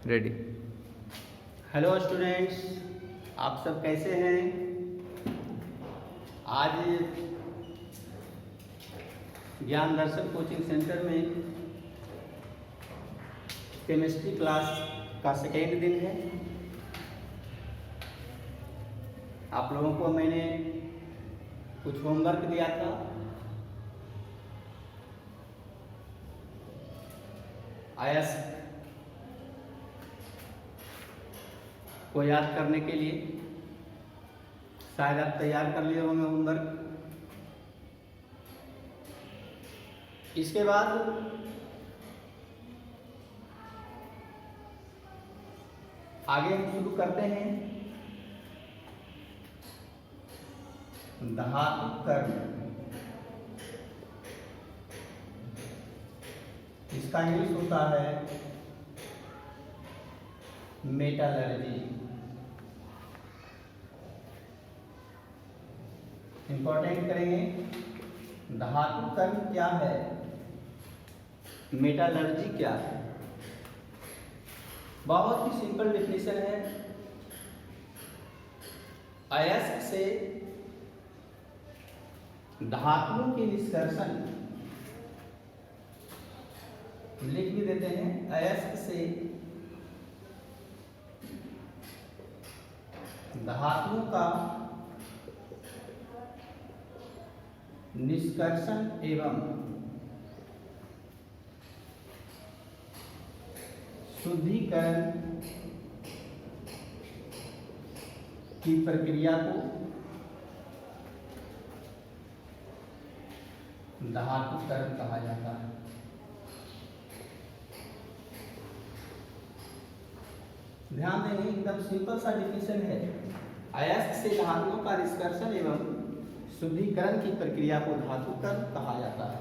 Ready. Hello students, आप सब कैसे हैं। आज ज्ञान दर्शन कोचिंग सेंटर में केमिस्ट्री क्लास का सेकेंड दिन है। आप लोगों को मैंने कुछ होमवर्क दिया था। अयस्क को याद करने के लिए शायद आप तैयार कर लिए होंगे होमवर्क। इसके बाद आगे हम शुरू करते हैं धातु कर्ण। इसका इंग्लिश होता है मेटालर्जी। इंपॉर्टेंट करेंगे, धातु कर्ण क्या है, मेटालर्जी क्या है। बहुत ही सिंपल डेफिनेशन है। अयस्क से धातुओं के निष्कर्षण, लिख भी देते हैं, अयस्क से धातुओं का निष्कर्षण एवं शुद्धिकरण की प्रक्रिया को धातुकरण कहा जाता है। ध्यान देंगे, एकदम सिंपल सा डिफिनेशन है। अयस्क से धातुओं का निष्कर्षण एवं शुद्धिकरण की प्रक्रिया को धातुकरण कहा जाता है।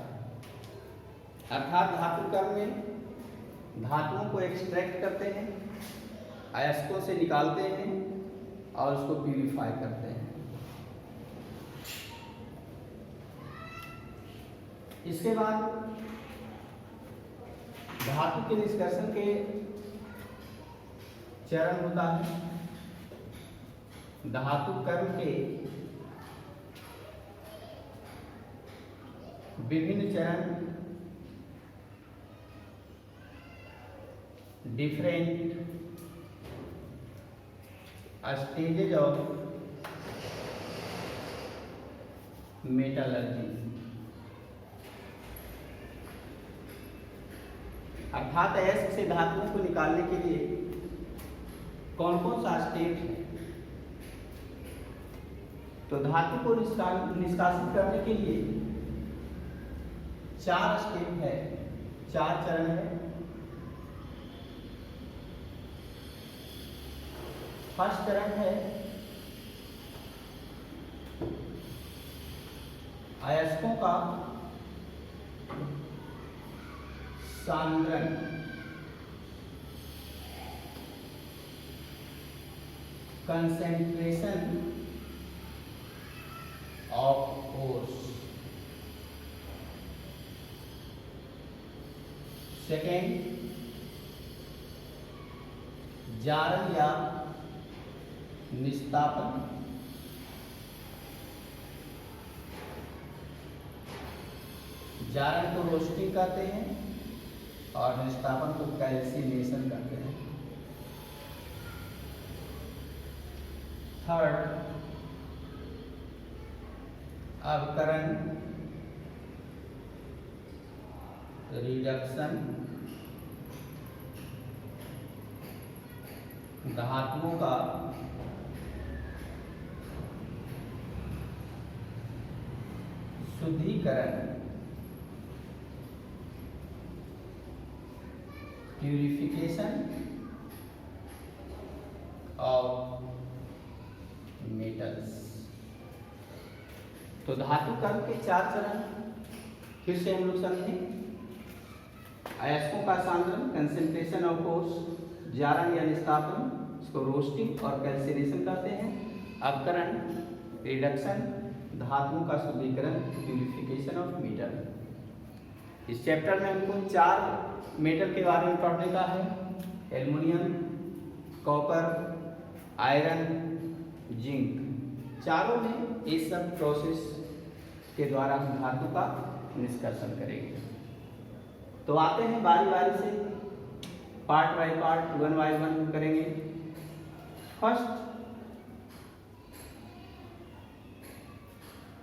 अर्थात धातुकरण में धातुओं को एक्सट्रैक्ट करते हैं, अयस्कों से निकालते हैं और उसको प्यूरिफाई करते हैं। इसके बाद धातु के निष्कर्षण के चरण होता है। धातुकर्ण के विभिन्न चरण, डिफरेंट स्टेजेज ऑफ मेटालर्जी। अर्थात अयस्क से धातुओं को निकालने के लिए कौन कौन सा स्टेज है। तो धातु को निष्कासित करने के लिए 4 स्टेप है, 4 चरण है। फर्स्ट चरण है अयस्कों का सांद्रण, कंसेंट्रेशन ऑफ फोर्स। सेकेंड, जारण या निस्तापन। जारण को रोस्टिंग कहते हैं और निस्तापन को कैल्सिनेशन कहते हैं। थर्ड, अवकरण, रिडक्शन। धातुओं का शुद्धिकरण, प्यूरिफिकेशन ऑफ मेटल्स। तो धातुकर्ण के 4 चरण फिर से हम लोग समझें। अयस्कों का सांद्रण, कंसेंट्रेशन ऑफ फोर्स, जारण या निस्तापन, इसको रोस्टिंग और कैल्सिनेशन कहते हैं। अवकरण, रिडक्शन, धातुओं का शुद्धिकरण, प्यूरिफिकेशन ऑफ मेटल। इस चैप्टर में हमको 4 मेटल के बारे में पढ़ने का है। एल्युमिनियम, कॉपर, आयरन, जिंक, चारों में ये सब प्रोसेस के द्वारा हम धातु का निष्कर्षण करेंगे। तो आते हैं बारी बारी से, part by part, one by one करेंगे। फर्स्ट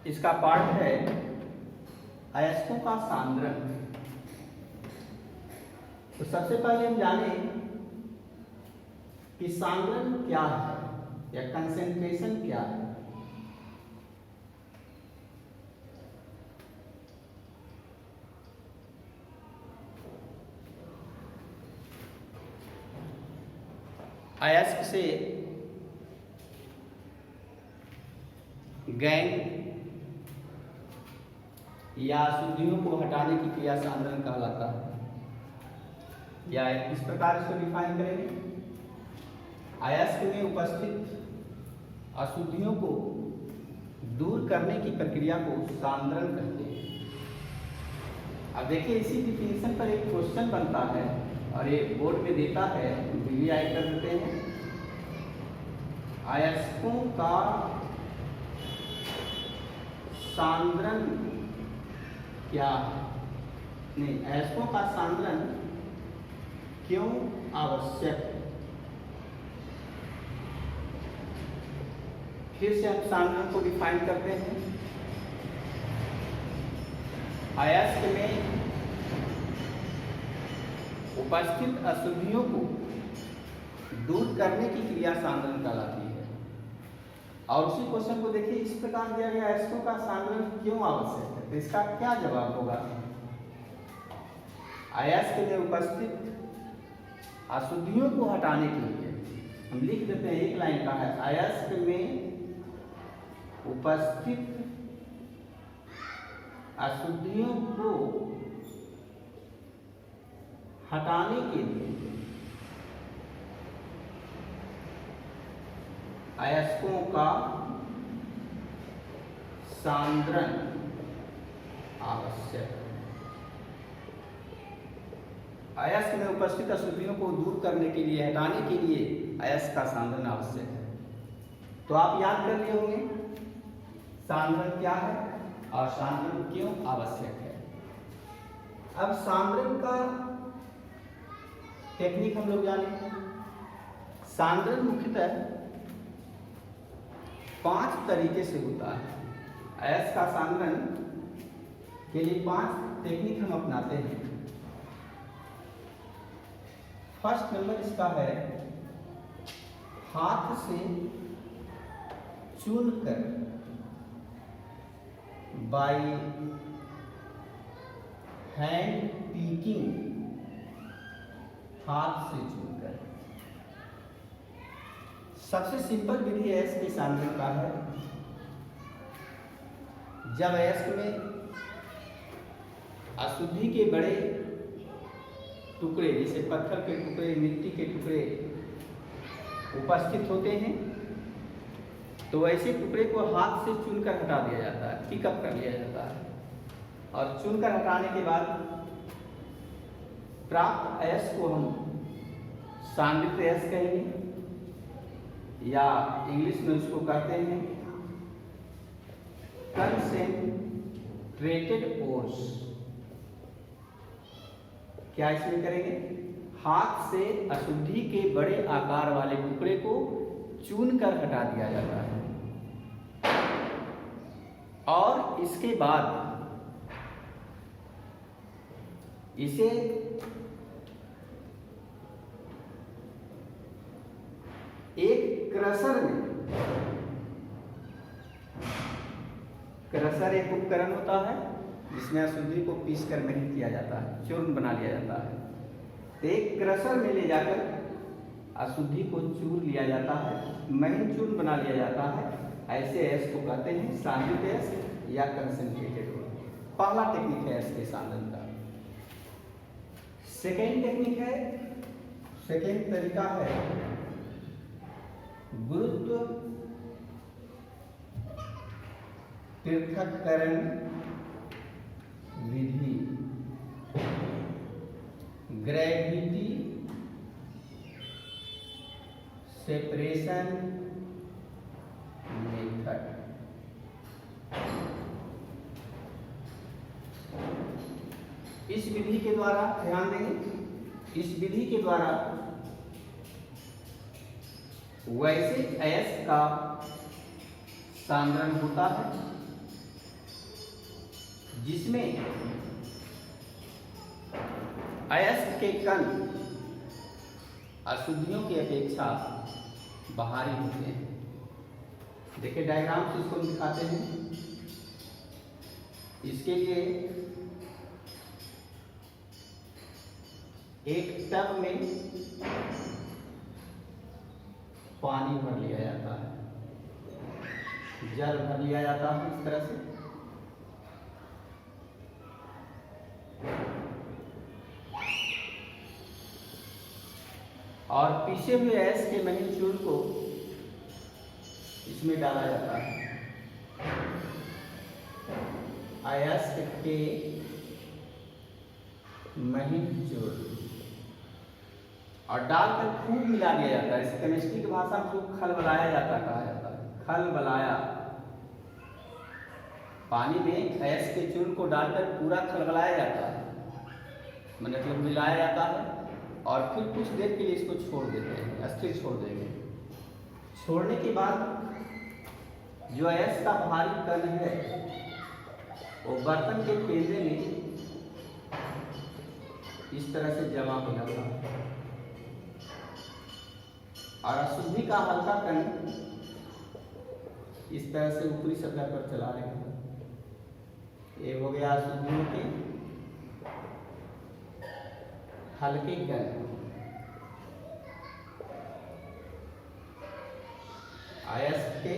इसका पार्ट है अयस्कों का सांद्रण। तो सबसे पहले हम जाने कि सांद्रण क्या है या कंसेंट्रेशन क्या है। अयस्क से गैंग या अशुद्धियों को हटाने की क्रिया सांद्रण कहलाता है। या इस प्रकार इसको डिफाइन करेंगे, अयस्क में उपस्थित अशुद्धियों को दूर करने की प्रक्रिया को सांद्रण कहते हैं। अब देखिए इसी डिफिनेशन पर एक क्वेश्चन बनता है और ये बोर्ड में देता है, वीवीआई कर देते हैं। अयस्कों का सांद्रण क्या है? नहीं, अयस्कों का सांद्रण क्यों आवश्यक है? फिर से हम सांद्रण को डिफाइन करते हैं। अयस्क में उपस्थित अशुद्धियों को दूर करने की क्रिया सांद्रण कहलाती है। और उसी क्वेश्चन को देखिए, इस प्रकार दिया गया, अयस्कों का सांद्रण क्यों आवश्यक है? तो इसका क्या जवाब होगा? अयस्क में उपस्थित अशुद्धियों को हटाने के लिए हम लिख देते हैं, एक लाइन का है, अयस्क में उपस्थित अशुद्धियों को हटाने के लिए अयस्कों का सांद्रण आवश्यक है। अयस्क में उपस्थित अशुद्धियों को दूर करने के लिए, हटाने के लिए अयस्क का सांद्रण आवश्यक है। तो आप याद कर लिए होंगे सांद्रण क्या है और सांद्रण क्यों आवश्यक है। अब सांद्रण का टेक्निक हम लोग जानेंगे। सांद्रण मुख्यतः 5 तरीके से होता है। अयस्क का सांद्रण के लिए 5 टेक्निक हम अपनाते हैं। फर्स्ट नंबर इसका है हाथ से चून कर, बाय हैंड पीकिंग, हाथ से चूनकर। सबसे सिंपल विधि अयस्क के सांद्रण का है। जब अयस्क में अशुद्धि के बड़े टुकड़े, जैसे पत्थर के टुकड़े, मिट्टी के टुकड़े उपस्थित होते हैं, तो ऐसे टुकड़े को हाथ से चुनकर हटा दिया जाता है, पिकअप कर लिया जाता है। और चुनकर हटाने के बाद प्राप्त अयस्क को हम सांद्रित अयस्क कहेंगे, या इंग्लिश में उसको कहते हैं कंसेंट्रेटेड ओर्स। क्या इसमें करेंगे? हाथ से अशुद्धि के बड़े आकार वाले टुकड़े को चूनकर हटा दिया जाता है और इसके बाद इसे एक क्रशर में, क्रशर एक उपकरण होता है जिसमें अशुद्धि को पीसकर महीन किया जाता है, चूर्ण बना लिया जाता है। तो एक क्रशर में ले जाकर अशुद्धि को चूर लिया जाता है, महीन चूर्ण बना लिया जाता है। ऐसे अयस्क को कहते हैं सांद्रित अयस्क या कंसंट्रेटेड ओर। पहला टेक्निक है अयस्क के सांद्रण का। सेकेंड टेक्निक है, सेकेंड तरीका है गुरुत्व पृथक्करण विधि, ग्रेविटी सेपरेशन मेथड। इस विधि के द्वारा, ध्यान देंगे, इस विधि के द्वारा वैसे अयस्क का सांद्रण होता है जिसमें अयस्क के कण अशुद्धियों की अपेक्षा बाहरी होते हैं। देखिए डायग्राम से इसको दिखाते हैं। इसके लिए एक टब में पानी भर लिया जाता है, जल भर लिया जाता है इस तरह से। और पीसे हुए अयस्क के महीन चूर्ण को इसमें डाला जाता है। अयस्क के महीन चूर्ण और डालकर खूब मिला दिया जाता है। इसे केमिस्ट्री की भाषा में खूब खलबलाया जाता कहा जाता है। खलबलाया, पानी में अयस्क के चूर्ण को डालकर पूरा खलबलाया जाता है, मतलब मिलाया जाता है और फिर कुछ देर के लिए इसको छोड़ देते हैं, अस्थिर छोड़ देंगे। छोड़ने के बाद जो अयस्क का भारी कण है वो बर्तन के पेंदे में इस तरह से जमा हो जाता है और अशुद्धि का हल्का कण इस तरह से ऊपरी सतह पर चला रहे हैं। ये हो गया अशुद्धियों के हल्के कण। अयस्क के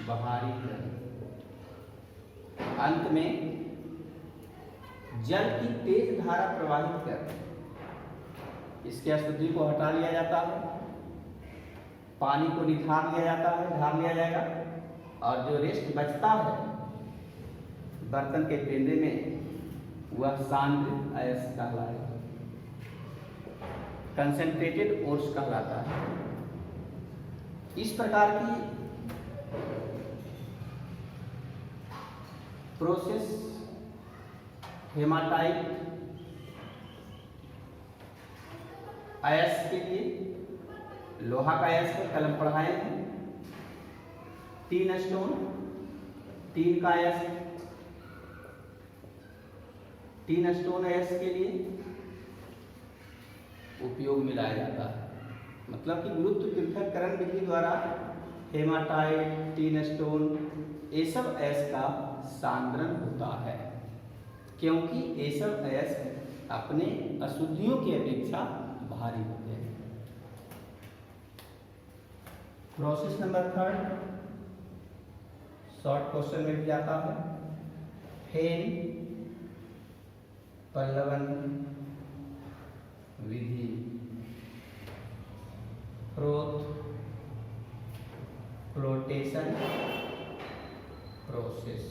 बाहरी कण। अंत में जल की तेज धारा प्रवाहित कर इसके अशुद्धि को हटा लिया जाता है, पानी को निखार लिया जाता है, ढाल लिया जाएगा और जो रेस्ट बचता है बर्तन के पेंदे में वह सांद्र अयस्क कहलाएगा, कंसेंट्रेटेड ओट्स कहलाता है। इस प्रकार की प्रोसेस हेमाटाइट अयस्क के लिए लोहा का अयस्क कलम पढ़ाए हैं। टीन स्टोन, टीन का अयस्क, टीन स्टोन अयस्क के लिए उपयोग में लाया जाता है। मतलब कि गुरुत्व पृथक्करण विधि द्वारा हेमाटाइट, टीन स्टोन ये सब अयस्क का सांद्रण होता है, क्योंकि ये सब अयस्क अपने अशुद्धियों की अपेक्षा भारी होते हैं। प्रोसेस नंबर 3 शॉर्ट क्वेश्चन में भी आता है। फेन पल्लवन विधि, फ्लोटेशन प्रोसेस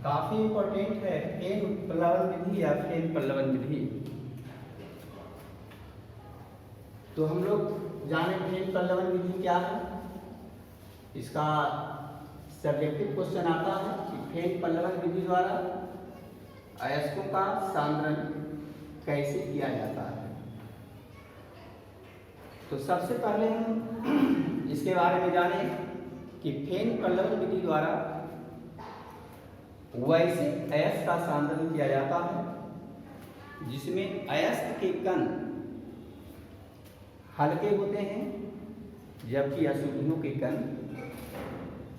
काफी इंपॉर्टेंट है। फेन पल्लवन विधि या फेन पल्लवन विधि, तो हम लोग जाने फेन पल्लवन विधि क्या है। इसका सब्जेक्टिव क्वेश्चन आता है कि फेन पल्लवन विधि द्वारा अयस्कों का सांद्रण कैसे किया जाता है। तो सबसे पहले हम इसके बारे में जाने कि फेन पल्लवन विधि द्वारा वैसे अयस्क का सांद्रण किया जाता है जिसमें अयस्क के कण हल्के होते हैं जबकि अशुद्धियों के कण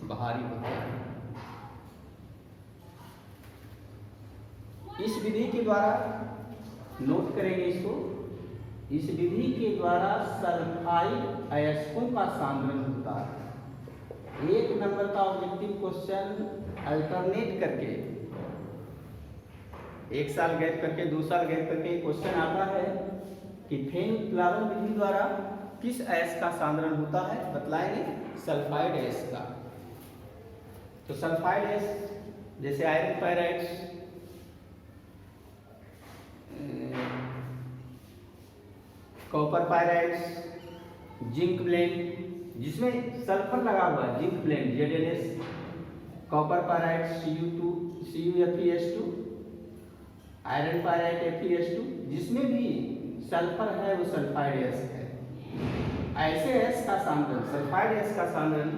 भारी होते हैं। इस विधि के द्वारा नोट करेंगे इसको, इस विधि के द्वारा सल्फाइड अयस्कों का सांद्रण होता है। 1 नंबर का ऑब्जेक्टिव क्वेश्चन अल्टरनेट करके, 1 साल गैप करके, 2 साल गैप करके क्वेश्चन आता है कि फेन पल्लवन विधि द्वारा किस अयस्क का सांद्रण होता है, बतलाएंगे सल्फाइड अयस्क का। तो सल्फाइड अयस्क जैसे आयरन फेराइड्स, कॉपर पायराइड्स, जिंक ब्लेंड जिसमें सल्फर लगा हुआ है, zinc blende ZnS, copper pyrite CuF3S2, iron pyrite Fe2 जिसमें भी सल्फर है वो सल्फाइड एस है। ऐसे एस का सांद्रण, सल्फाइड एस का सांद्रण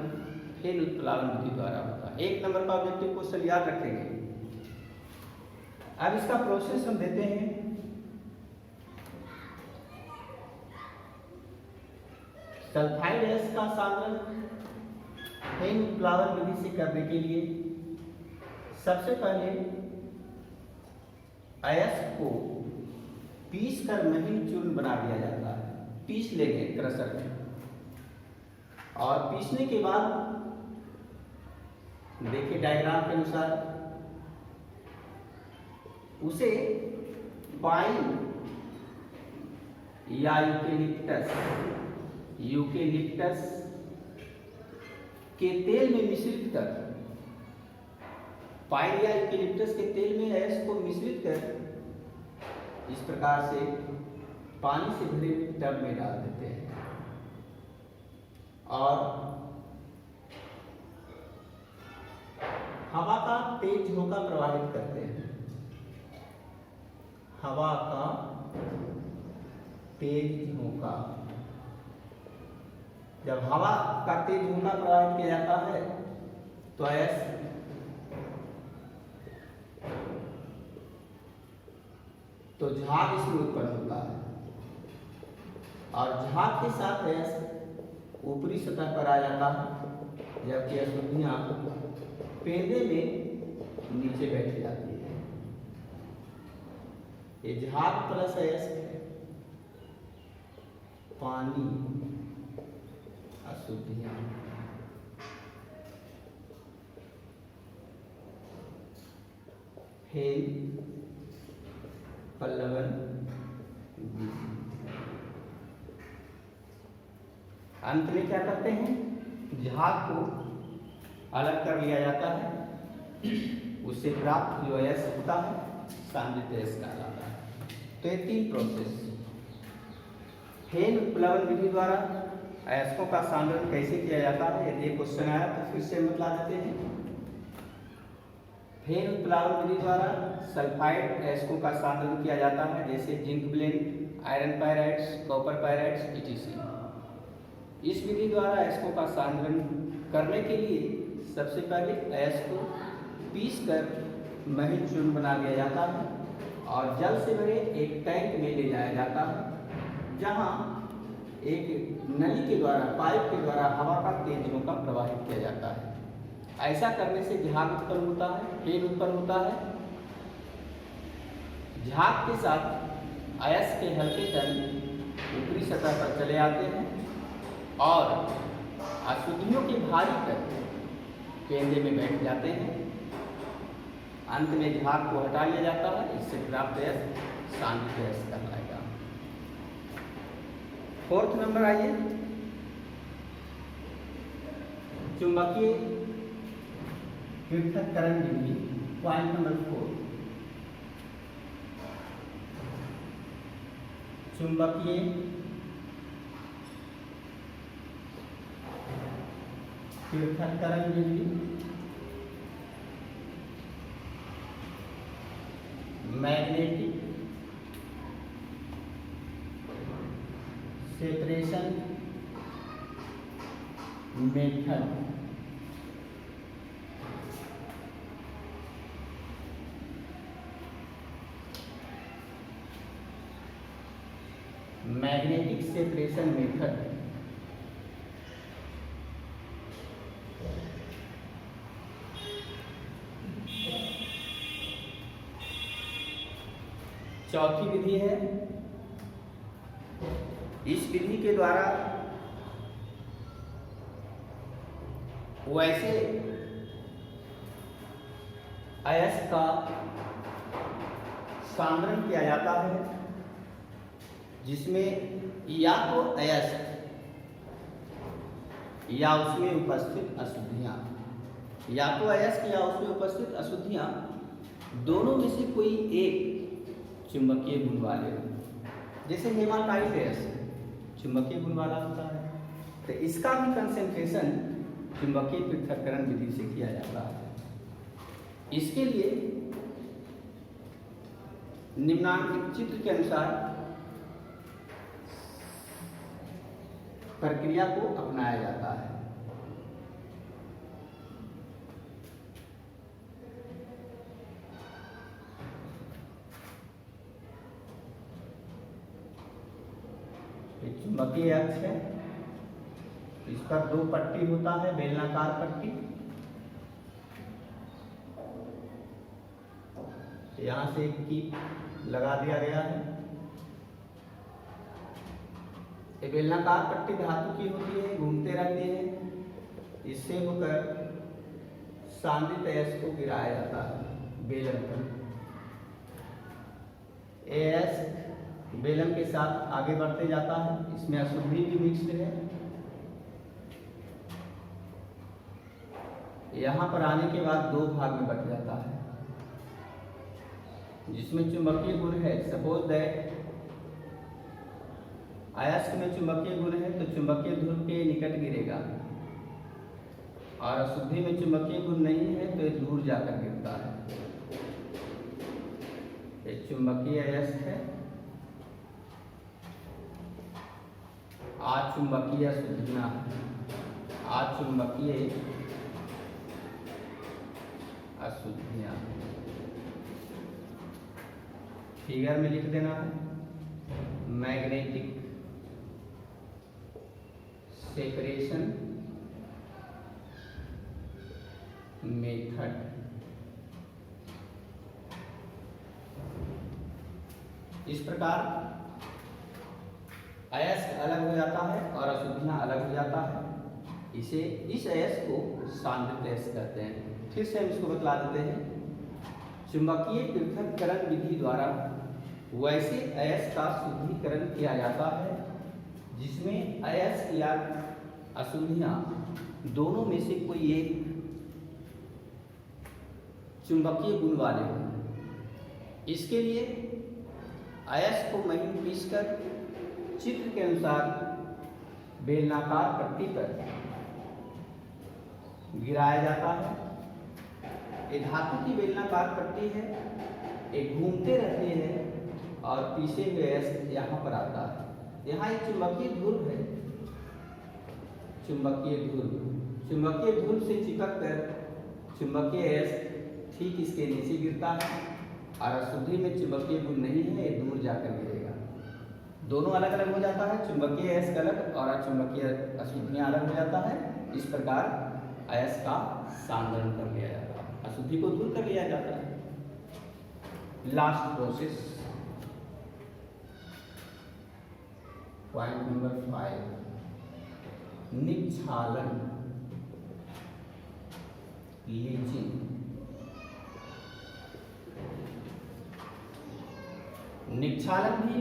फेन उत्प्लावन विधि द्वारा होता है। 1 नंबर का ऑब्जेक्टिव क्वेश्चन याद रखेंगे। अब इसका प्रोसेस हम देते हैं। सल्फाइड एस का सांद्रण फेन उत्प्लावन विधि से करने के लिए सबसे पहले अयस्क को पीस कर महीन चूर्ण बना दिया जाता है। पीस लेंगे क्रशर में, और पीसने के बाद देखिए डायग्राम के अनुसार उसे पाइन या यूकेलिप्टस के तेल में मिश्रित कर, पाइन या यूकेलिप्टस के तेल में अयस्क को मिश्रित कर इस प्रकार से पानी से भरे हुए टब में डाल देते हैं और हवा का तेज झोंका प्रवाहित करते हैं। हवा का तेज झोंका, जब हवा का तेज झोंका प्रवाहित किया जाता है तो अयस्क झाग इसमें उत्पन्न होता है, और झाग के साथ अयस्क ऊपरी सतह पर आ जाता है, जबकि अशुद्धियां पेंदे में नीचे बैठ जाती है। ये झाग प्लस अयस्क है, पानी अशुद्धियां। फेन पल्लवन अंत में क्या करते हैं, झाग को अलग कर लिया जाता है, उससे प्राप्त जो अयस्क होता है सांद्रित अयस्क कहलाता है। तो ये 3 प्रोसेस। फेन उत्प्लवन विधि द्वारा अयस्कों का सांद्रण कैसे किया जाता है, यदि क्वेश्चन आया तो फिर से बता देते हैं। फेन उत्प्लावन विधि द्वारा सल्फाइड अयस्कों का सांद्रण किया जाता है, जैसे zinc blende, iron pyrites, copper pyrites etc। इस विधि द्वारा अयस्कों का सांद्रण करने के लिए सबसे पहले अयस्क को पीस कर महीन चूर्ण बना लिया जाता है और जल से भरे एक टैंक में ले जाया जाता है, जहां एक नली के द्वारा, पाइप के द्वारा हवा का तेज झोंका प्रवाहित किया जाता है। ऐसा करने से झाग उत्पन्न होता है, फेन उत्पन्न होता है। झाग के साथ अयस्क के हल्के कण ऊपरी सतह पर चले आते हैं और अशुद्धियों के भारी कण पेंदे में बैठ जाते हैं। अंत में झाग को हटा लिया जाता है, इससे प्राप्त अयस्क सांद्रित अयस्क कहलाएगा। 4th नंबर आइए, चुंबकीय पृथक्करण विधि। पॉइंट नंबर 4, चुंबकीय पृथक्करण विधि। Magnetic separation method. Magnetic separation method चौथी विधि है। इस विधि के द्वारा वैसे अयस्क का सांद्रण किया जाता है जिसमें या तो अयस्क या उसमें उपस्थित अशुद्धियां, या तो अयस्क या उसमें उपस्थित अशुद्धियां दोनों में से कोई एक चुंबकीय गुण वाले हो। जैसे हेमाटाइट अयस्क, चुंबकीय गुण वाला होता है। तो इसका भी कंसंट्रेशन चुंबकीय पृथक्करण विधि से किया जाता है। इसके लिए निम्नांकित चित्र के अनुसार प्रक्रिया को अपनाया जाता है। चुंबकीय अक्ष है, इस पर दो पट्टी होता है, बेलनाकार पट्टी। यहां से एक कीप लगा दिया गया है। ये बेलनाकार पट्टी धातु की होती है, घूमते रहती है। इससे होकर सांद्रित अयस्क को गिराया जाता है बेलन पर। अयस्क बेलन के साथ आगे बढ़ते जाता है। इसमें अशुद्धि भी मिक्स्ड है। यहां पर आने के बाद दो भाग में बट जाता है, जिसमें चुंबकीय गुण है। सपोज दैट अयस्क में चुंबकीय गुण है तो चुंबकीय ध्रुव के निकट गिरेगा, और अशुद्धि में चुंबकीय गुण नहीं है तो ये दूर जाकर गिरता है। ये चुंबकीय अयस्क है। अचुंबकीय अशुद्धियां, अचुंबकीय अशुद्धियां फिगर में लिख देना है। Magnetic separation method. इस प्रकार अयस्क अलग हो जाता है और अशुद्धियां अलग हो जाता है। इस अयस्क को सांद्रित अयस्क कहते हैं। फिर से हम इसको बतला देते हैं। चुंबकीय पृथक्करण विधि द्वारा वैसे अयस्क का शुद्धिकरण किया जाता है जिसमें अयस्क या अशुद्धियां दोनों में से कोई एक चुंबकीय गुण वाले हों। इसके लिए अयस्क को महीन पीसकर चित्र के अनुसार बेलनाकार पट्टी पर गिराया जाता है। ये धातु की बेलनाकार पट्टी है, एक घूमते रहती है और पीसे हुए अयस्क यहाँ पर आता है। यहाँ एक चुंबकीय ध्रुव है, चुंबकीय ध्रुव से चिपक कर चुंबकीय अयस्क ठीक इसके नीचे गिरता है, और अशुद्धि में चुंबकीय गुण नहीं है, ये दूर जाकर गिरेगा। दोनों अलग अलग हो जाता है, चुंबकीय अयस्क अलग और अचुंबकीय अशुद्धियां अलग हो जाता है। इस प्रकार अयस्क का सांद्रण कर लिया जाता है, अशुद्धि को दूर कर लिया जाता है। लास्ट प्रोसेस, पॉइंट नंबर 5, निक्षालन, लीचिंग। निक्षालन भी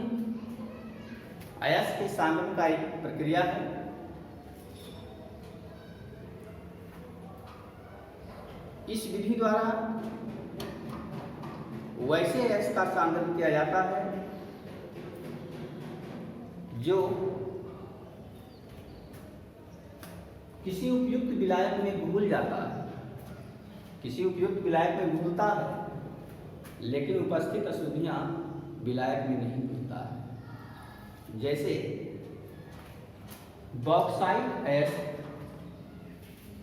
अयस्क के सांद्रण का एक प्रक्रिया है। इस विधि द्वारा वैसे अयस्क का सांद्रण किया जाता है जो किसी उपयुक्त विलायक में घुल जाता है, किसी उपयुक्त विलायक में घुलता है, लेकिन उपस्थित अशुद्धियां विलायक में नहीं घुलता है। जैसे बॉक्साइट अयस्क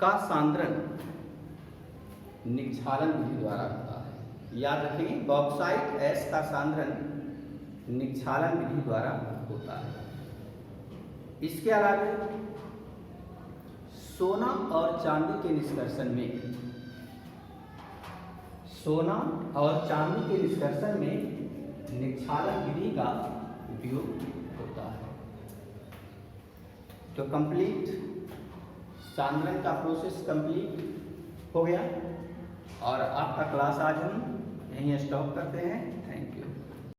का सांद्रण निक्षालन विधि द्वारा होता है। याद रखें, बॉक्साइट अयस्क का सांद्रण निक्षालन विधि द्वारा होता है। इसके अलावा सोना और चांदी के निष्कर्षण में, सोना और चांदी के निष्कर्षण में निक्षालन विधि का उपयोग होता है। तो कंप्लीट सांद्रण का प्रोसेस कंप्लीट हो गया, और आपका क्लास आज हम यहीं स्टॉप करते हैं।